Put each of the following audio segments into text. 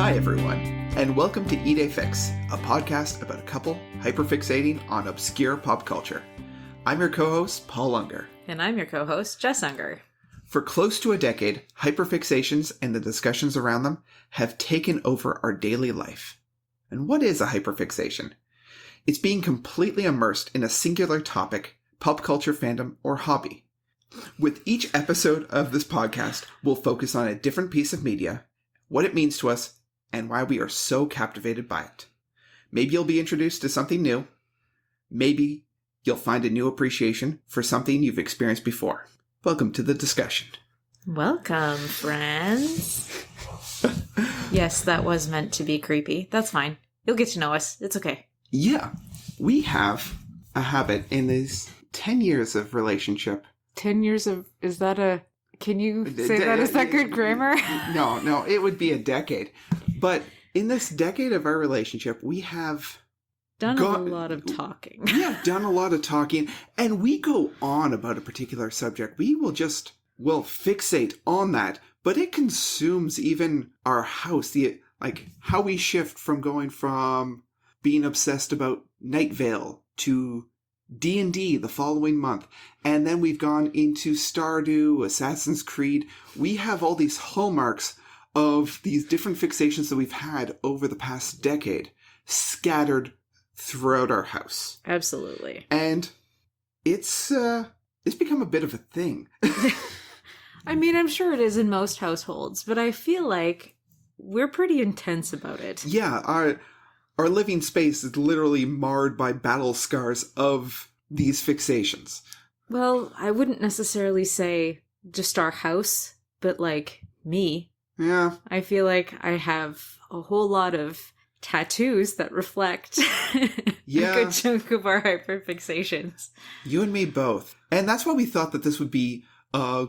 Hi everyone, and welcome to Idee Fixe, a podcast about a couple hyperfixating on obscure pop culture. I'm your co-host, Paul Unger. And I'm your co-host, Jess Unger. For close to a decade, hyperfixations and the discussions around them have taken over our daily life. And what is a hyperfixation? It's being completely immersed in a singular topic, pop culture fandom, or hobby. With each episode of this podcast, we'll focus on a different piece of media, what it means to us, and why we are so captivated by it. Maybe you'll be introduced to something new. Maybe you'll find a new appreciation for something you've experienced before. Welcome to the discussion. Welcome, friends. Yes, that was meant to be creepy. That's fine. You'll get to know us. It's okay. Yeah. We have a habit in these 10 years of relationship. 10 years of... Is that a... Can you say that? Is that good grammar? No, it would be a decade. But in this decade of our relationship, we have... Done a lot of talking. We have done a lot of talking, and we go on about a particular subject. We'll fixate on that, but it consumes even our house. How we shift from going from being obsessed about Night Vale to D&D the following month, and then we've gone into Stardew, Assassin's Creed. We have all these hallmarks of these different fixations that we've had over the past decade scattered throughout our house. Absolutely. And it's become a bit of a thing. I mean, I'm sure it is in most households, but I feel like we're pretty intense about it. Yeah, our living space is literally marred by battle scars of these fixations. Well, I wouldn't necessarily say just our house, but like me. Yeah. I feel like I have a whole lot of tattoos that reflect a good chunk of our hyperfixations. You and me both. And that's why we thought that this would be a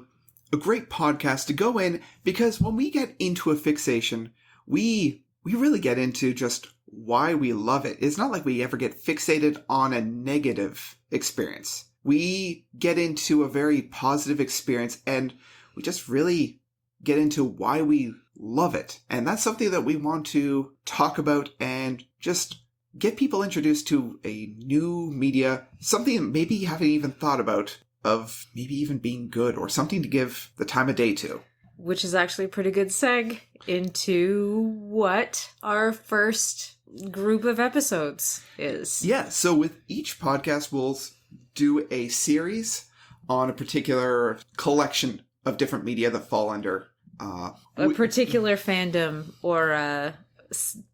great podcast to go in, because when we get into a fixation, we really get into just why we love it. It's not like we ever get fixated on a negative experience. We get into a very positive experience, and we just really get into why we love it. And that's something that we want to talk about and just get people introduced to a new media, something maybe you haven't even thought about, of maybe even being good or something to give the time of day to. Which is actually a pretty good seg into what our first group of episodes is. Yeah, so with each podcast, we'll do a series on a particular collection of different media that fall under a particular fandom or a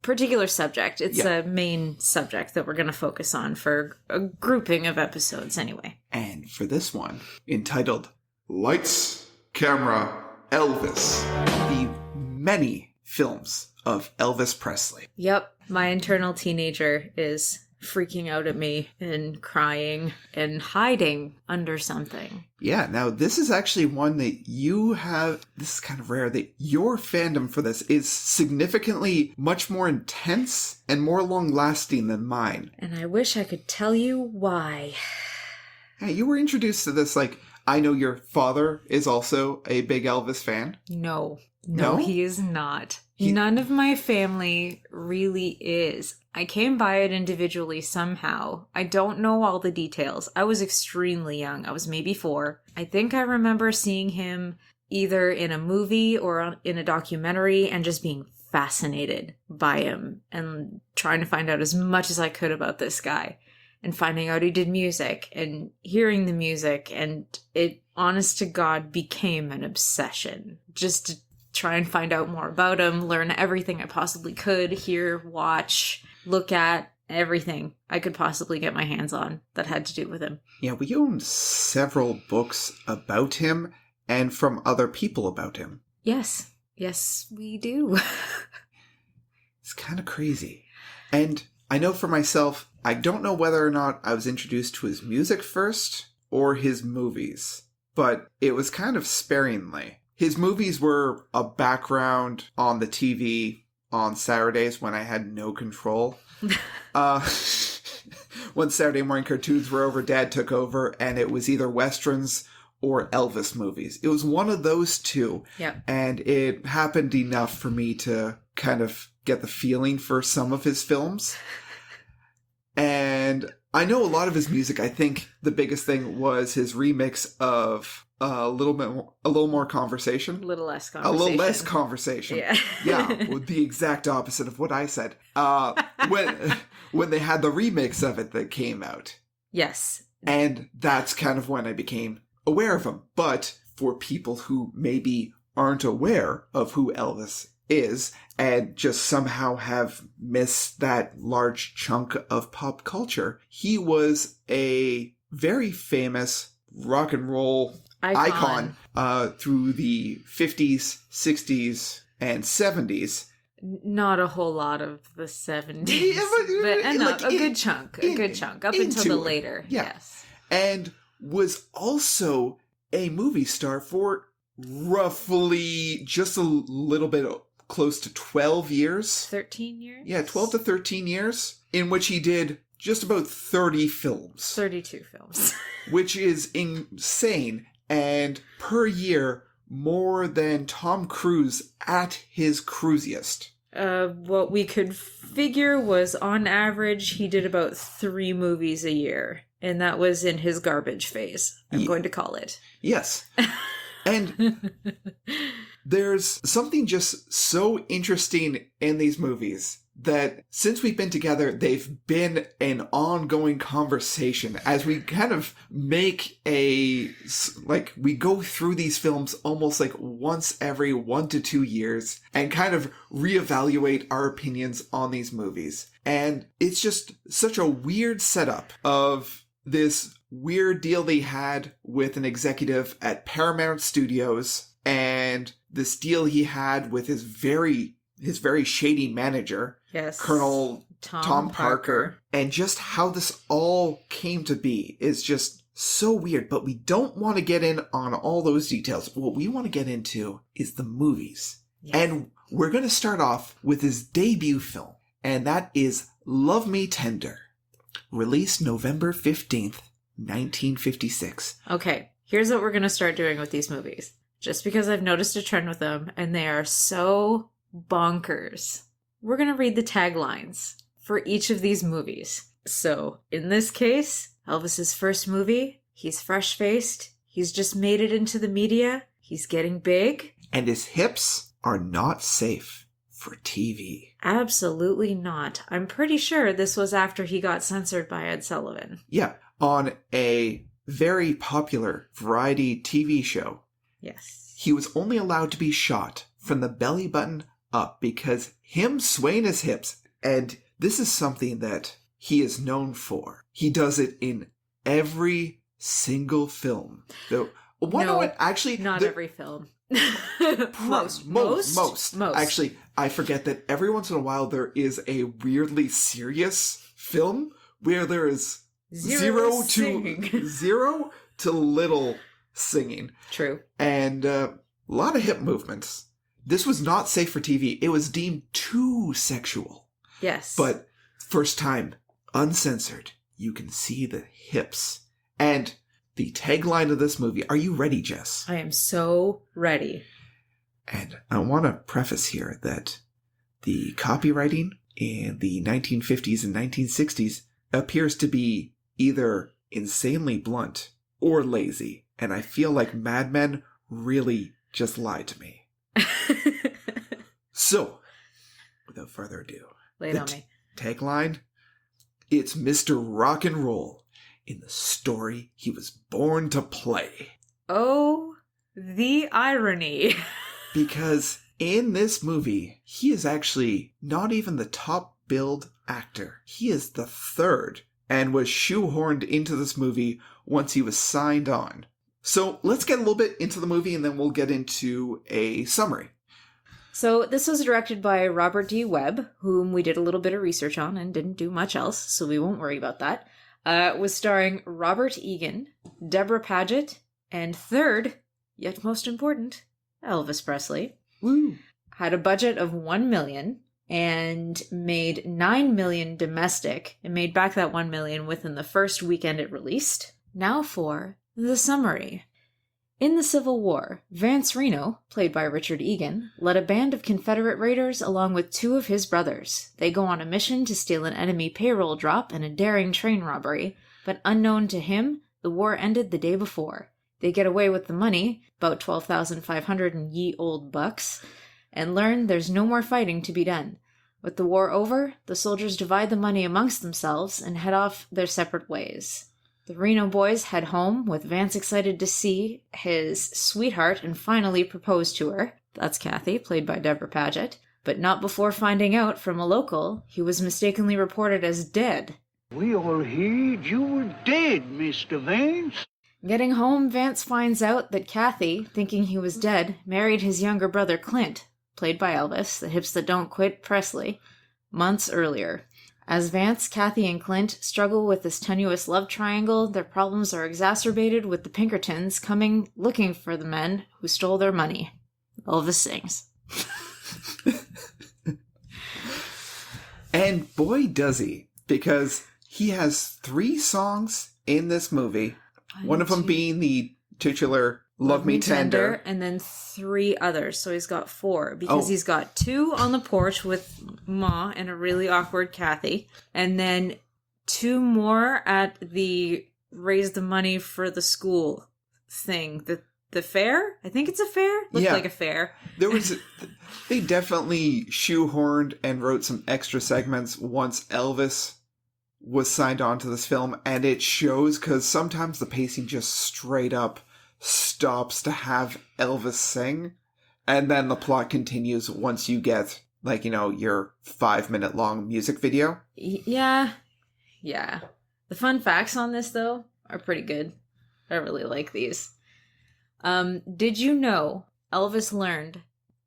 particular subject. It's a main subject that we're going to focus on for a grouping of episodes anyway. And for this one, entitled Lights, Camera, Elvis, the many films of Elvis Presley. Yep, my internal teenager is freaking out at me and crying and hiding under something. Yeah, now this is actually one that you have, this is kind of rare, that your fandom for this is significantly much more intense and more long-lasting than mine. And I wish I could tell you why. Yeah, you were introduced to this, I know your father is also a big Elvis fan. No, he is not. None of my family really is. I came by it individually somehow. I don't know all the details. I was extremely young. I was maybe 4. I think I remember seeing him either in a movie or in a documentary and just being fascinated by him and trying to find out as much as I could about this guy. And finding out he did music and hearing the music, and it, honest to God, became an obsession. Just to try and find out more about him, learn everything I possibly could, hear, watch, look at, everything I could possibly get my hands on that had to do with him. Yeah, we own several books about him and from other people about him. Yes, we do. It's kind of crazy. And I know for myself, I don't know whether or not I was introduced to his music first or his movies, but it was kind of sparingly. His movies were a background on the TV on Saturdays when I had no control. When Saturday morning cartoons were over, Dad took over, and it was either Westerns or Elvis movies. It was one of those two. Yeah. And it happened enough for me to kind of get the feeling for some of his films. And I know a lot of his music. I think the biggest thing was his remix of a little more conversation. A little less conversation. Yeah. Yeah, the exact opposite of what I said. When they had the remix of it that came out. Yes. And that's kind of when I became aware of him. But for people who maybe aren't aware of who Elvis is and just somehow have missed that large chunk of pop culture, he was a very famous rock and roll icon through the 50s, 60s, and 70s. Not a whole lot of the 70s, but enough, a good chunk up until the later. Yeah. Yes. And was also a movie star for roughly just a little bit close to 12 years. 13 years? Yeah, 12 to 13 years, in which he did just about 30 films. 32 films. Which is insane. And per year, more than Tom Cruise at his cruisiest. What we could figure was, on average, he did about 3 movies a year. And that was in his garbage phase, I'm going to call it. Yes. And there's something just so interesting in these movies that since we've been together, they've been an ongoing conversation as we kind of make we go through these films almost like once every 1 to 2 years and kind of reevaluate our opinions on these movies. And it's just such a weird setup of this weird deal they had with an executive at Paramount Studios and this deal he had with his very shady manager, yes, Colonel Tom Parker, and just how this all came to be is just so weird. But we don't want to get in on all those details. What we want to get into is the movies. Yes. And we're going to start off with his debut film, and that is Love Me Tender, released November 15th, 1956. Okay, here's what we're going to start doing with these movies. Just because I've noticed a trend with them, and they are so bonkers. We're going to read the taglines for each of these movies. So, in this case, Elvis's first movie, he's fresh-faced, he's just made it into the media, he's getting big. And his hips are not safe for TV. Absolutely not. I'm pretty sure this was after he got censored by Ed Sullivan. Yeah, on a very popular variety TV show. Yes. He was only allowed to be shot from the belly button up because him swaying his hips, and this is something that he is known for. He does it in every single film. Every film. Most. Actually, I forget that every once in a while there is a weirdly serious film where there is zero to little singing. True. And a lot of hip movements. This was not safe for TV. It was deemed too sexual. Yes. But first time, uncensored, you can see the hips. And the tagline of this movie, are you ready, Jess? I am so ready. And I want to preface here that the copywriting in the 1950s and 1960s appears to be either insanely blunt or lazy. And I feel like Mad Men really just lied to me. So, without further ado, lay it on me. Tagline, it's Mr. Rock and Roll in the story he was born to play. Oh, the irony. Because in this movie, he is actually not even the top billed actor. He is the third and was shoehorned into this movie once he was signed on. So let's get a little bit into the movie and then we'll get into a summary. So this was directed by Robert D. Webb, whom we did a little bit of research on and didn't do much else, so we won't worry about that. Was starring Robert Egan, Debra Paget, and third, yet most important, Elvis Presley. Woo! Had a budget of $1 million and made $9 million domestic and made back that $1 million within the first weekend it released. Now for the summary. In the Civil War, Vance Reno, played by Richard Egan, led a band of Confederate raiders along with 2 of his brothers. They go on a mission to steal an enemy payroll drop in a daring train robbery, but unknown to him, the war ended the day before. They get away with the money, about 12,500 in ye old bucks, and learn there's no more fighting to be done. With the war over, the soldiers divide the money amongst themselves and head off their separate ways. The Reno boys head home, with Vance excited to see his sweetheart and finally propose to her. That's Kathy, played by Debra Paget. But not before finding out from a local he was mistakenly reported as dead. We all heard you were dead, Mr. Vance. Getting home, Vance finds out that Kathy, thinking he was dead, married his younger brother Clint, played by Elvis, the hips that don't quit Presley, months earlier. As Vance, Kathy, and Clint struggle with this tenuous love triangle, their problems are exacerbated with the Pinkertons coming looking for the men who stole their money. Elvis sings. And boy does he, because he has 3 songs in this movie, one of them being the titular Love Me Tender. And then 3 others. So he's got 4. Because he's got 2 on the porch with Ma and a really awkward Kathy. And then 2 more at the raise the money for the school thing. The fair? I think it's a fair. Looked like a fair. They definitely shoehorned and wrote some extra segments once Elvis was signed on to this film. And it shows because sometimes the pacing just straight up stops to have Elvis sing, and then the plot continues once you get, like, your 5-minute long music video. Yeah. The fun facts on this, though, are pretty good. I really like these. Did you know Elvis learned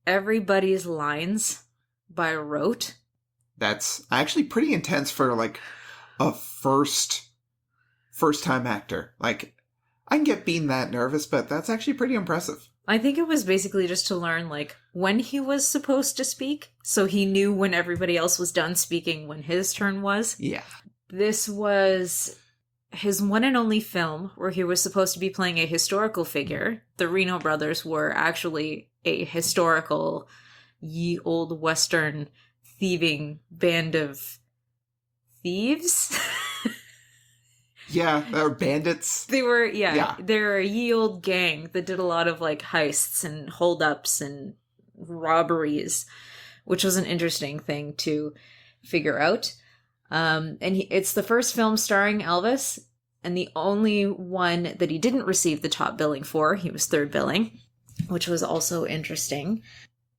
everybody's lines by rote? That's actually pretty intense for, like, a first-time actor. Like, I can get being that nervous, but that's actually pretty impressive. I think it was basically just to learn, like, when he was supposed to speak, so he knew when everybody else was done speaking when his turn was. Yeah. This was his one and only film where he was supposed to be playing a historical figure. The Reno brothers were actually a historical, ye old Western thieving band of thieves. Yeah, they were bandits. They were, they're a ye old gang that did a lot of, like, heists and holdups and robberies, which was an interesting thing to figure out. It's the first film starring Elvis, and the only one that he didn't receive the top billing for. He was 3rd billing, which was also interesting.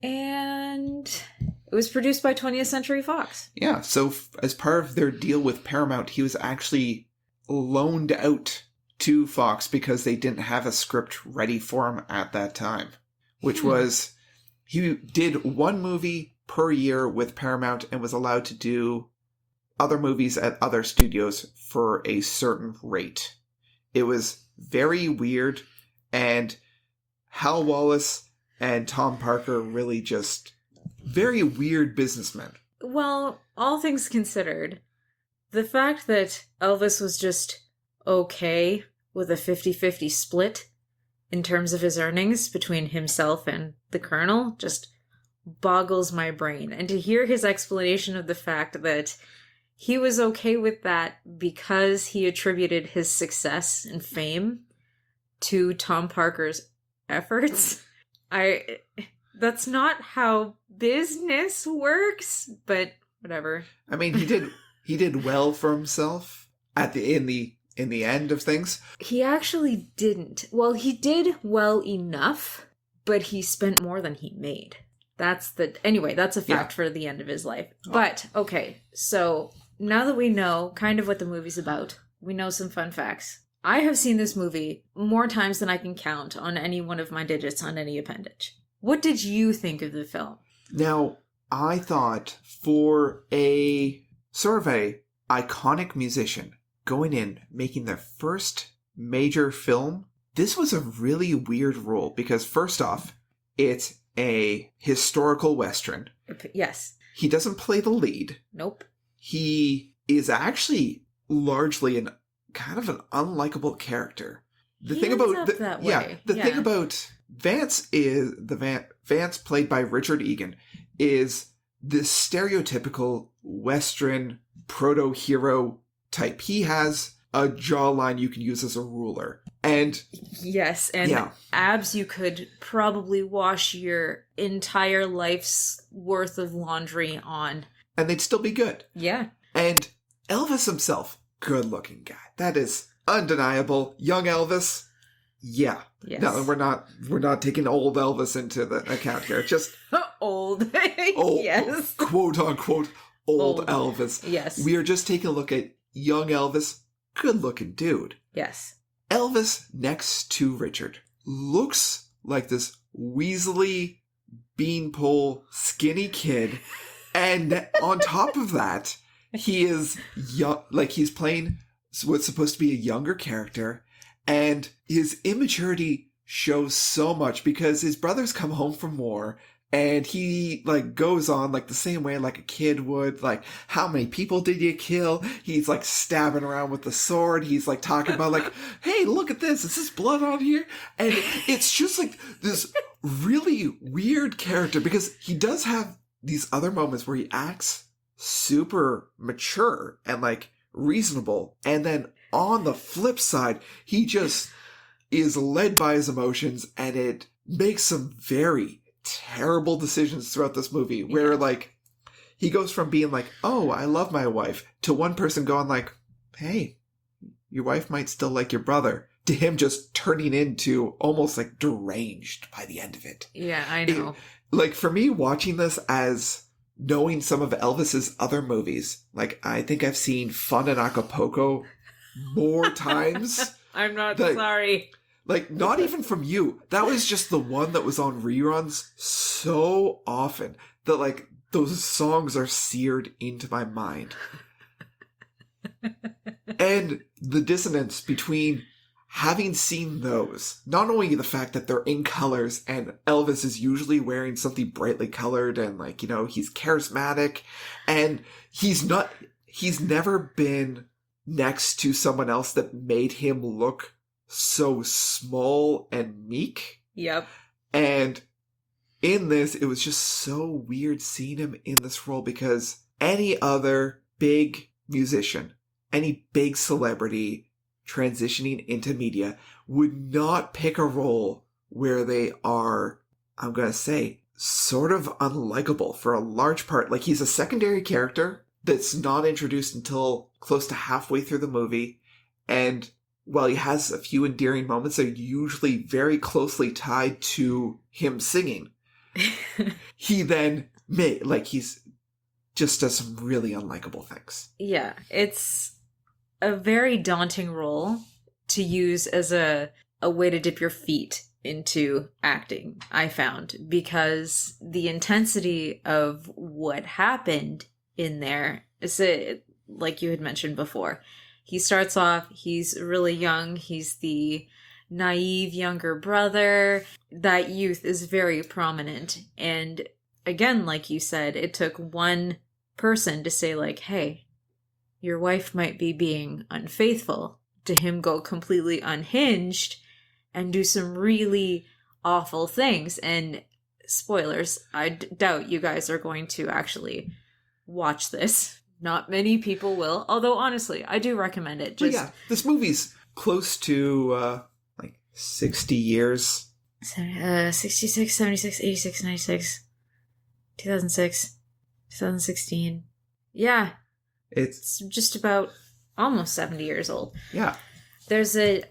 And it was produced by 20th Century Fox. Yeah, so as part of their deal with Paramount, he was actually loaned out to Fox because they didn't have a script ready for him at that time, which was, he did 1 movie per year with Paramount and was allowed to do other movies at other studios for a certain rate. It was very weird, and Hal Wallace and Tom Parker really just very weird businessmen. Well, all things considered, the fact that Elvis was just okay with a 50-50 split in terms of his earnings between himself and the Colonel just boggles my brain. And to hear his explanation of the fact that he was okay with that because he attributed his success and fame to Tom Parker's efforts, that's not how business works, but whatever. I mean, he did well for himself in the end of things. He actually didn't. Well, he did well enough, but he spent more than he made. That's a fact for the end of his life. Oh. But, okay, so now that we know kind of what the movie's about, we know some fun facts. I have seen this movie more times than I can count on any one of my digits on any appendage. What did you think of the film? Now, I thought for a sort of a iconic musician going in, making their first major film, this was a really weird role because first off, it's a historical Western. Yes. He doesn't play the lead. Nope. He is actually largely kind of an unlikable character. the He thing ends about up that way. the thing about Vance is Vance played by Richard Egan is this stereotypical Western proto-hero type. He has a jawline you can use as a ruler. And yes, and abs you could probably wash your entire life's worth of laundry on. And they'd still be good. Yeah. And Elvis himself, good-looking guy. That is undeniable. Young Elvis, yeah. Yes. No, we're not taking old Elvis into the account here. Just old. Yes. Quote-unquote old Elvis. Yes. We are just taking a look at young Elvis, good-looking dude. Yes. Elvis, next to Richard, looks like this weaselly, beanpole, skinny kid. And on top of that, he is young, like he's playing what's supposed to be a younger character. And his immaturity shows so much because his brothers come home from war. And he, like, goes on, like, the same way, like, a kid would. Like, how many people did you kill? He's, like, stabbing around with the sword. He's, like, talking about, like, hey, look at this. Is this blood on here? And it's just, like, this really weird character because he does have these other moments where he acts super mature and, like, reasonable. And then on the flip side, he just is led by his emotions and it makes some very terrible decisions throughout this movie where like he goes from being like, oh, I love my wife, to one person going like, hey, your wife might still like your brother, to him just turning into almost like deranged by the end of it. Yeah, I know. Like for me watching this as knowing some of Elvis's other movies, like I think I've seen Fun in Acapulco more times. I'm not sorry. Like, not even from you. That was just the one that was on reruns so often that, like, those songs are seared into my mind. And the dissonance between having seen those, not only the fact that they're in colors and Elvis is usually wearing something brightly colored and, like, you know, he's charismatic and he's never been next to someone else that made him look so small and meek. Yep. And in this, it was just so weird seeing him in this role because any other big musician, any big celebrity transitioning into media would not pick a role where they are, I'm going to say, sort of unlikable for a large part. Like he's a secondary character that's not introduced until close to halfway through the movie. And while he has a few endearing moments, they're usually very closely tied to him singing. He then he's just does some really unlikable things. Yeah, it's a very daunting role to use as a way to dip your feet into acting, I found, because the intensity of what happened in there is, like you had mentioned before, he starts off, he's really young, he's the naive younger brother. That youth is very prominent. And again, like you said, it took one person to say like, hey, your wife might be being unfaithful, to him go completely unhinged and do some really awful things. And spoilers, I doubt you guys are going to actually watch this. Not many people will, although honestly, I do recommend it. Just yeah, this movie's close to 60 years. 66, 76, 86, 96, 2006, 2016. Yeah. It's just about almost 70 years old. Yeah. There's a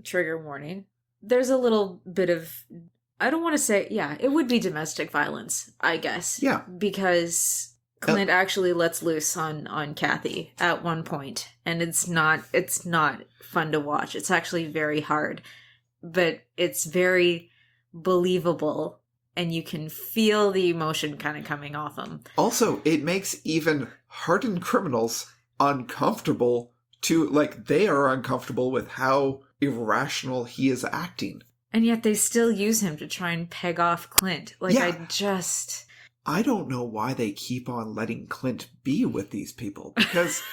trigger warning. There's a little bit of, I don't want to say, yeah, it would be domestic violence, I guess. Yeah. Because Clint actually lets loose on Kathy at one point, and it's not fun to watch. It's actually very hard, but it's very believable, and you can feel the emotion kind of coming off him. Also, it makes even hardened criminals uncomfortable they are uncomfortable with how irrational he is acting. And yet they still use him to try and peg off Clint. I don't know why they keep on letting Clint be with these people, because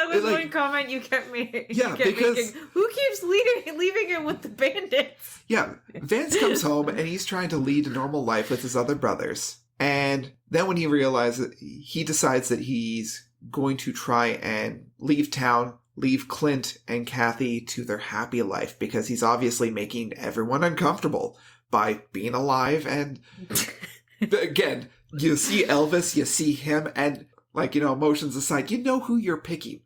That was one comment you kept making. Yeah, because making. Who keeps leaving him with the bandits? Yeah, Vance comes home and he's trying to lead a normal life with his other brothers. And then when he realizes, he decides that he's going to try and leave town, leave Clint and Kathy to their happy life, because he's obviously making everyone uncomfortable by being alive. And again, you see Elvis, you see him, and emotions aside, you know who you're picking.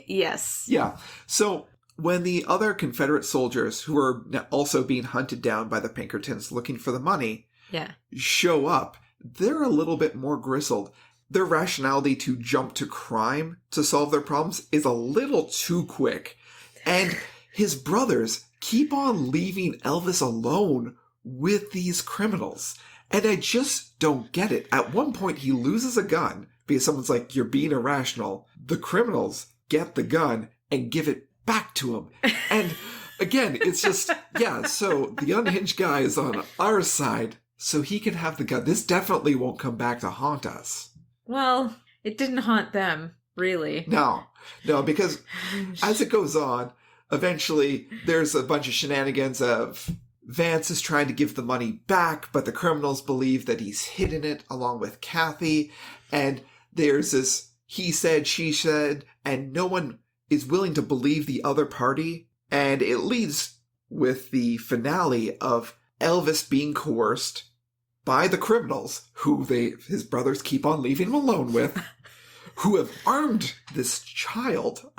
Yes. Yeah. So when the other Confederate soldiers, who are also being hunted down by the Pinkertons looking for the money, show up, they're a little bit more grizzled. Their rationality to jump to crime to solve their problems is a little too quick. And his brothers keep on leaving Elvis alone with these criminals. And I just don't get it. At one point, he loses a gun because someone's like, you're being irrational. The criminals get the gun and give it back to him. And again, it's just, so the unhinged guy is on our side, so he can have the gun. This definitely won't come back to haunt us. Well, it didn't haunt them, really. No, because as it goes on, eventually there's a bunch of shenanigans of Vance is trying to give the money back, but the criminals believe that he's hidden it along with Kathy. And there's this he said, she said, and no one is willing to believe the other party. And it leads with the finale of Elvis being coerced by the criminals, who his brothers keep on leaving him alone with, who have armed this child.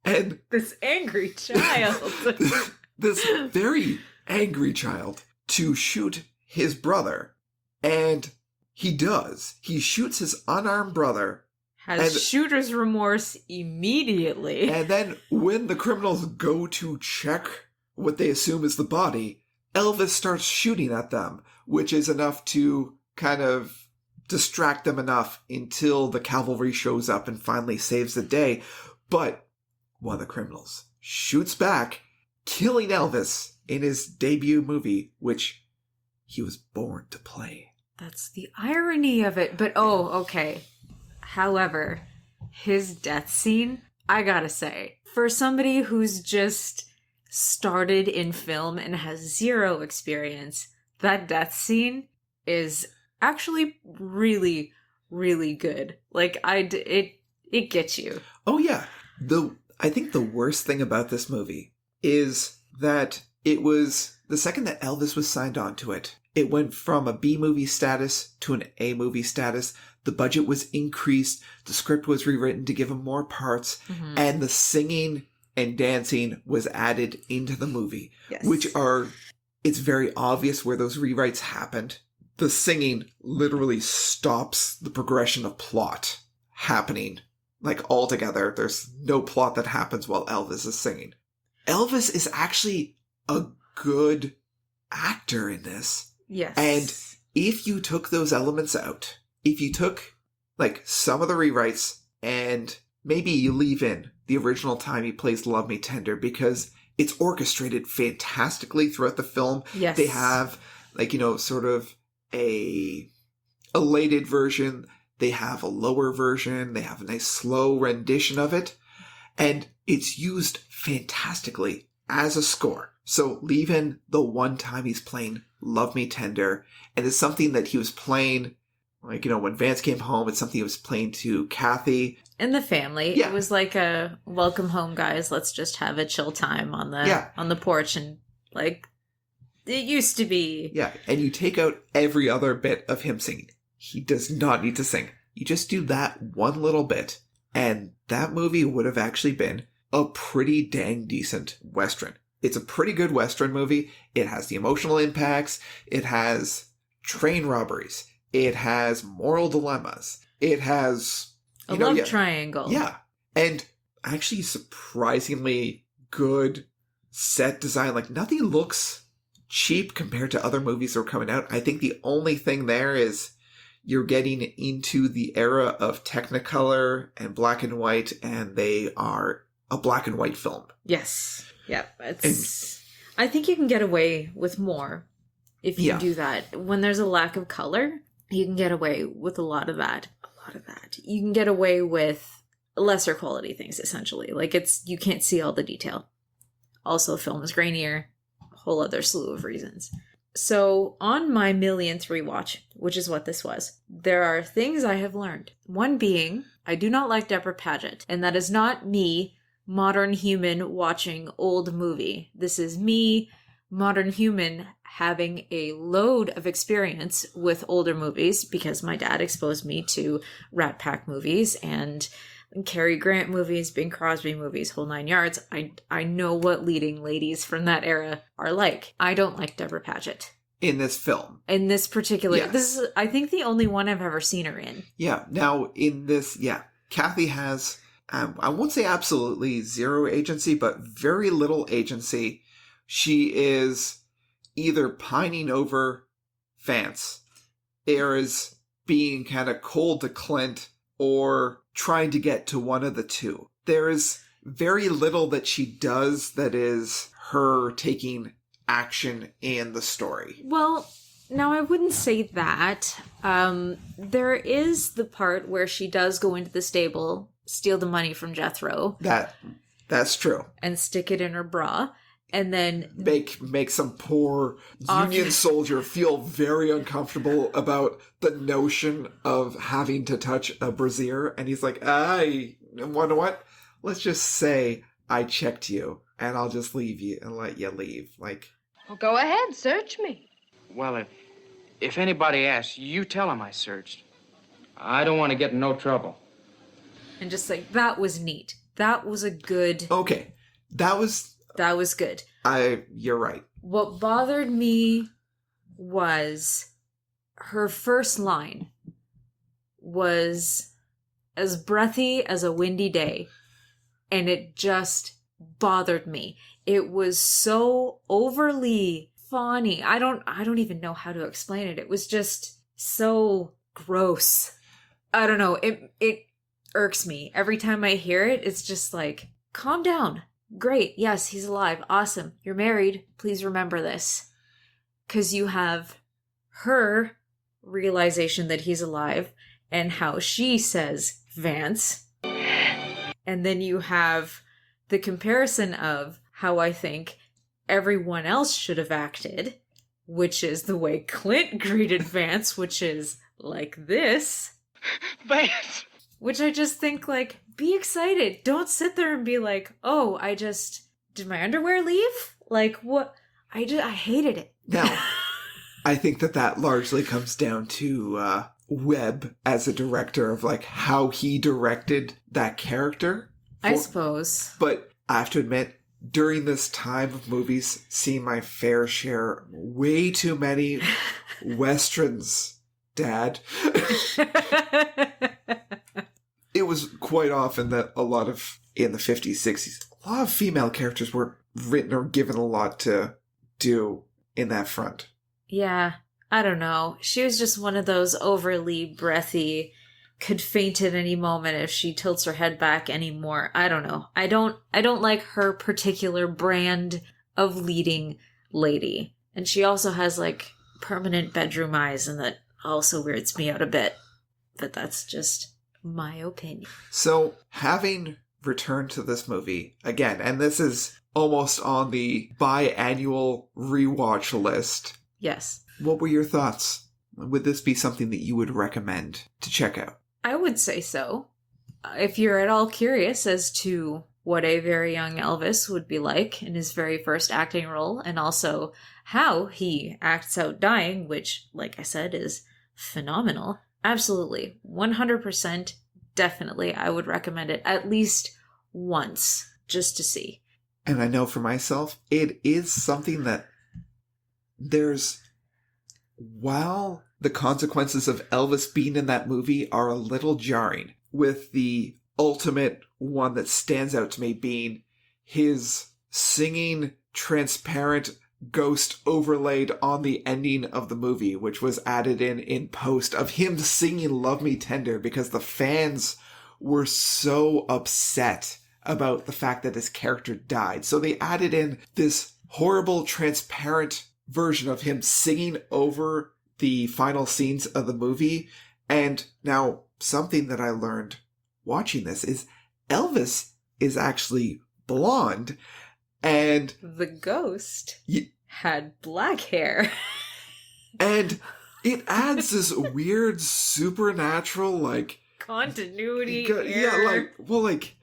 And this angry child. this very angry child to shoot his brother. And he does. He shoots his unarmed brother. Has shooter's remorse immediately. And then when the criminals go to check what they assume is the body, Elvis starts shooting at them, which is enough to kind of distract them enough until the cavalry shows up and finally saves the day. But one of the criminals shoots back, killing Elvis in his debut movie, which he was born to play. That's the irony of it. But, okay. However, his death scene, I gotta say, for somebody who's just started in film and has zero experience, that death scene is actually really, really good. Like, it gets you. Oh, yeah. I think the worst thing about this movie is that it was, the second that Elvis was signed on to it, it went from a B movie status to an A movie status. The budget was increased. The script was rewritten to give him more parts. Mm-hmm. And the singing and dancing was added into the movie, which it's very obvious where those rewrites happened. The singing literally stops the progression of plot happening. Like, altogether, there's no plot that happens while Elvis is singing. Elvis is actually a good actor in this. Yes. And if you took those elements out, if you took, some of the rewrites and maybe you leave in the original time he plays Love Me Tender, because it's orchestrated fantastically throughout the film. Yes. They have, sort of a elated version. They have a lower version. They have a nice slow rendition of it. And it's used fantastically as a score. So leave in the one time he's playing Love Me Tender. And it's something that he was playing, when Vance came home, it's something he was playing to Kathy. And the family. Yeah. It was like a welcome home, guys. Let's just have a chill time on the porch. And it used to be. Yeah. And you take out every other bit of him singing. He does not need to sing. You just do that one little bit. And that movie would have actually been a pretty dang decent Western. It's a pretty good Western movie. It has the emotional impacts. It has train robberies. It has moral dilemmas. It has a love triangle. Yeah. And actually surprisingly good set design. Nothing looks cheap compared to other movies that are coming out. I think the only thing there is you're getting into the era of Technicolor and black and white, and they are a black and white film. Yes. Yeah. I think you can get away with more if you do that. When there's a lack of color, you can get away with a lot of that. A lot of that. You can get away with lesser quality things, essentially. Like, you can't see all the detail. Also, film is grainier. A whole other slew of reasons. So, on my millionth rewatch, which is what this was, there are things I have learned. One being, I do not like Debra Paget. And that is not me, modern human, watching old movie. This is me, modern human, having a load of experience with older movies because my dad exposed me to Rat Pack movies and Cary Grant movies, Bing Crosby movies, whole 9 yards. I know what leading ladies from that era are like. I don't like Debra Paget. In this film. In this particular... Yes. This is, I think, the only one I've ever seen her in. Yeah. Now, in this, Kathy has, I won't say absolutely zero agency, but very little agency. She is either pining over Vance, or is being kind of cold to Clint, or trying to get to one of the two. There is very little that she does that is her taking action in the story. Well, now I wouldn't say that. There is the part where she does go into the stable, steal the money from Jethro. That's true. And stick it in her bra. And then make some poor Union soldier feel very uncomfortable about the notion of having to touch a brassiere. And he's like, you know what? Let's just say I checked you and I'll just leave you and let you leave. Like, well, go ahead, search me. Well, if anybody asks, you tell them I searched. I don't want to get in no trouble. And just like, that was neat. That was a good... Okay. That was good. You're right. What bothered me was her first line was as breathy as a windy day. And it just bothered me. It was so overly fawny. I don't even know how to explain it. It was just so gross. I don't know. It irks me. Every time I hear it, it's just like, calm down. Great. Yes, he's alive. Awesome. You're married. Please remember this. Because you have her realization that he's alive and how she says Vance. And then you have the comparison of how I think everyone else should have acted, which is the way Clint greeted Vance, which is like this. Vance! Which I just think, like, be excited. Don't sit there and be like, oh, did my underwear leave? Like, what? I hated it. Now, I think that largely comes down to Webb as a director of, like, how he directed that character. I suppose. But I have to admit, during this time of movies, seeing my fair share, way too many Westerns, Dad. It was quite often that in the 50s, 60s, a lot of female characters were written or given a lot to do in that front. Yeah, I don't know. She was just one of those overly breathy, could faint at any moment if she tilts her head back anymore. I don't know. I don't like her particular brand of leading lady. And she also has, like, permanent bedroom eyes, and that also weirds me out a bit. But that's just my opinion. So, having returned to this movie again, and this is almost on the biannual rewatch list. Yes. What were your thoughts? Would this be something that you would recommend to check out? I would say so. If you're at all curious as to what a very young Elvis would be like in his very first acting role, and also how he acts out dying, which, like I said, is phenomenal. Absolutely. 100%. Definitely. I would recommend it at least once, just to see. And I know for myself, it is something that while the consequences of Elvis being in that movie are a little jarring, with the ultimate one that stands out to me being his singing transparent ghost overlaid on the ending of the movie, which was added in post, of him singing Love Me Tender because the fans were so upset about the fact that his character died. So they added in this horrible transparent version of him singing over the final scenes of the movie. And now something that I learned watching this is Elvis is actually blonde, and the ghost had black hair. And it adds this weird supernatural, like, continuity. Yeah, like,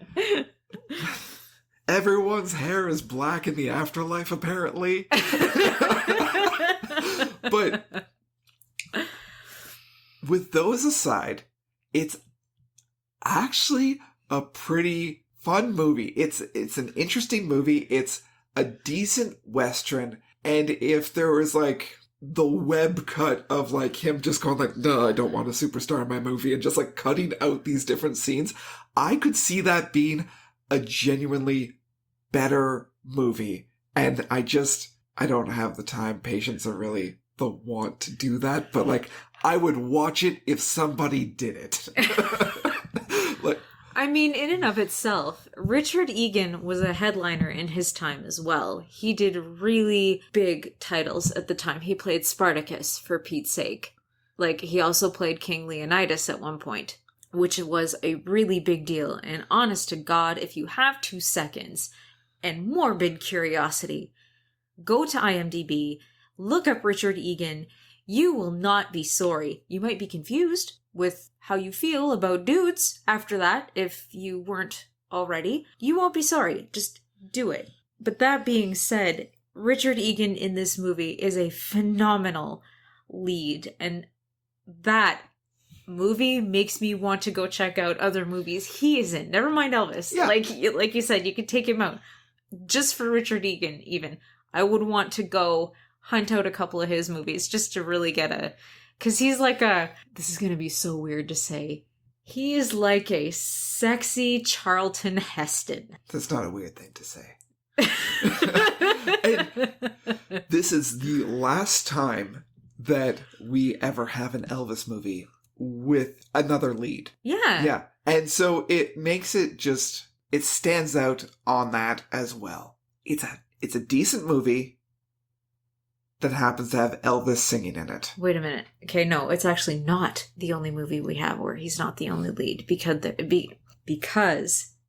everyone's hair is black in the afterlife, apparently. But with those aside, it's actually a pretty fun movie. It's an interesting movie. It's a decent Western. And if there was, like, the web cut of, like, him just going like, no, I don't want a superstar in my movie, and just, like, cutting out these different scenes, I could see that being a genuinely better movie. And I don't have the time, patience, or really the want to do that, but, like, I would watch it if somebody did it. Like, I mean, in and of itself, Richard Egan was a headliner in his time as well. He did really big titles at the time. He played Spartacus, for Pete's sake. Like, he also played King Leonidas at one point, which was a really big deal. And honest to God, if you have 2 seconds and morbid curiosity, go to IMDb, look up Richard Egan. You will not be sorry. You might be confused with how you feel about dudes after that, if you weren't already. You won't be sorry. Just do it. But that being said, Richard Egan in this movie is a phenomenal lead, and that movie makes me want to go check out other movies he is in. Never mind Elvis. Yeah. Like you said, you could take him out. Just for Richard Egan, even. I would want to go hunt out a couple of his movies just to really get because he's like this is going to be so weird to say, he is like a sexy Charlton Heston. That's not a weird thing to say. And this is the last time that we ever have an Elvis movie with another lead. Yeah. Yeah. And so it makes it it stands out on that as well. It's a decent movie that happens to have Elvis singing in it. Wait a minute. Okay, no, it's actually not the only movie we have where he's not the only lead, because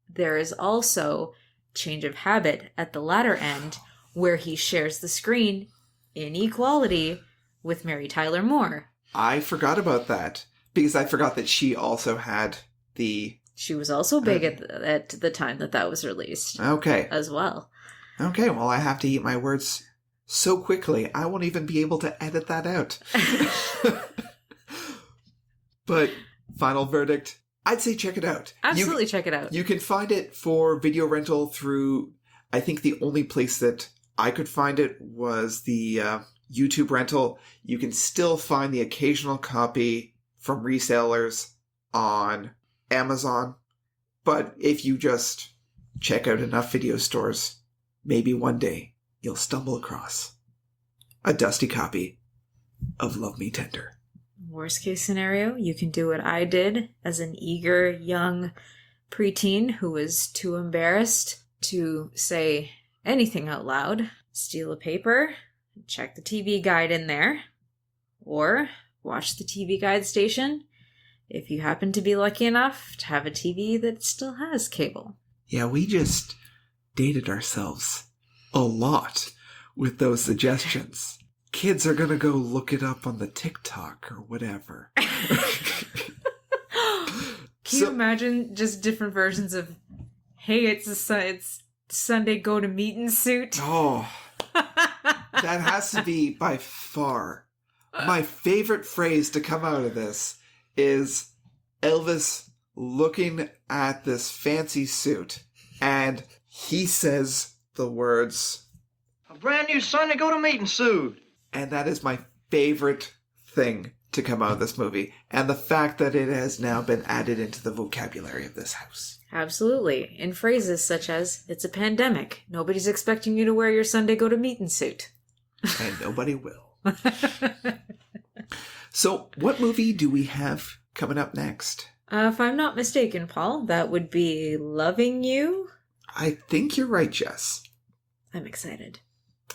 there is also Change of Habit at the latter end, where he shares the screen in equality with Mary Tyler Moore. I forgot about that, because I forgot that she also had the... She was also big at the time that was released. Okay. As well. Okay, well, I have to eat my words so quickly, I won't even be able to edit that out. But, final verdict, I'd say check it out. Absolutely check it out. You can find it for video rental through, I think the only place that I could find it was the YouTube rental. You can still find the occasional copy from resellers on Amazon. But if you just check out enough video stores, maybe one day you'll stumble across a dusty copy of Love Me Tender. Worst case scenario, you can do what I did as an eager young preteen who was too embarrassed to say anything out loud. Steal a paper, check the TV guide in there, or watch the TV guide station if you happen to be lucky enough to have a TV that still has cable. Yeah, we just dated ourselves a lot with those suggestions. Kids are gonna go look it up on the TikTok or whatever. Can you imagine just different versions of, hey, it's Sunday, go to meeting suit? Oh, that has to be by far my favorite phrase to come out of this is Elvis looking at this fancy suit, and he says the words, A brand new Sunday go to meeting suit. and that is my favorite thing to come out of this movie, and the fact that it has now been added into the vocabulary of this house. Absolutely. In phrases such as, it's a pandemic. Nobody's expecting you to wear your Sunday go to meeting suit. And nobody will. So, what movie do we have coming up next? If I'm not mistaken, Paul, that would be Loving You. I think you're right, Jess. I'm excited.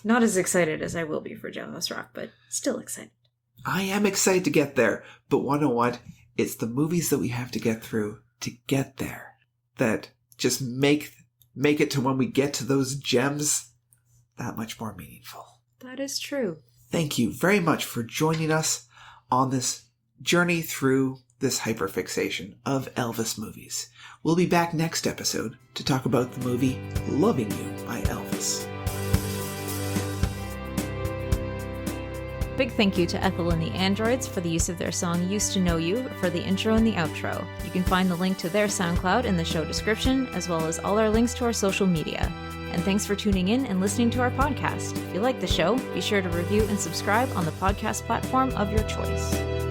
Not as excited as I will be for Jailhouse Rock, but still excited. I am excited to get there, but wanna know what? It's the movies that we have to get through to get there that just make it to when we get to those gems that much more meaningful. That is true. Thank you very much for joining us on this journey through this hyperfixation of Elvis movies. We'll be back next episode to talk about the movie Loving You by Elvis. Big thank you to Ethel and the Androids for the use of their song Used to Know You for the intro and the outro. You can find the link to their SoundCloud in the show description, as well as all our links to our social media. And thanks for tuning in and listening to our podcast. If you like the show, be sure to review and subscribe on the podcast platform of your choice.